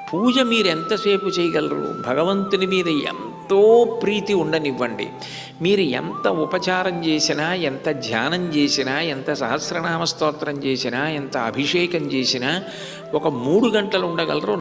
పూజ మీరు ఎంతసేపు చేయగలరు? భగవంతుని మీద ఎంతో ప్రీతి ఉండనివ్వండి. మీరు ఎంత ఉపచారం చేసినా, ఎంత ధ్యానం చేసినా, ఎంత సహస్రనామ స్తోత్రం చేసినా, ఎంత అభిషేకం చేసినా ఒక 3 గంటలు ఉండగలరు.